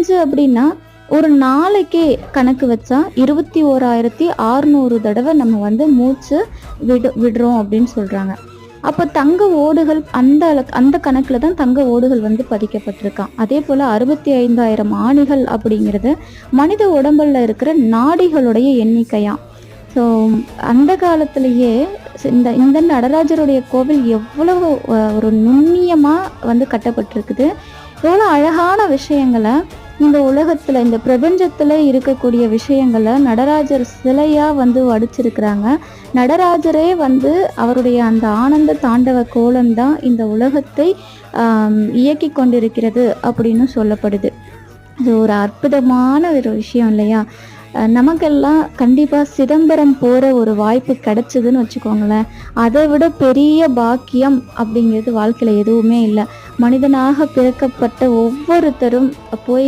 5 அப்படின்னா ஒரு நாளைக்கே கணக்கு வச்சா 21,600 தடவை நம்ம வந்து மூச்சு விடுறோம் அப்படின்னு சொல்றாங்க. அப்போ தங்க ஓடுகள் அந்த கணக்குல தான் தங்க ஓடுகள் வந்து பதிக்கப்பட்டிருக்கான். அதே போல 65,000 ஆணிகள் அப்படிங்கிறது மனித உடம்புல இருக்கிற நாடிகளுடைய எண்ணிக்கையாம். ஸோ அந்த காலத்திலேயே இந்த இந்த நடராஜருடைய கோவில் எவ்வளவு ஒரு நுண்ணியமா வந்து கட்டப்பட்டிருக்குது. எவ்வளோ அழகான விஷயங்களை இந்த உலகத்துல இந்த பிரபஞ்சத்துல இருக்கக்கூடிய விஷயங்களை நடராஜர் சிலையா வந்து வடிச்சிருக்கிறாங்க. நடராஜரே வந்து அவருடைய அந்த ஆனந்த தாண்டவ கோலம்தான் இந்த உலகத்தை இயக்கி கொண்டிருக்கிறது அப்படின்னு சொல்லப்படுது. அது ஒரு அற்புதமான ஒரு விஷயம் இல்லையா? நமக்கெல்லாம் கண்டிப்பாக சிதம்பரம் போகிற ஒரு வாய்ப்பு கிடைச்சதுன்னு வச்சுக்கோங்களேன். அதை விட பெரிய பாக்கியம் அப்படிங்கிறது வாழ்க்கையில் எதுவுமே இல்லை. மனிதனாக பிறக்கப்பட்ட ஒவ்வொருத்தரும் போய்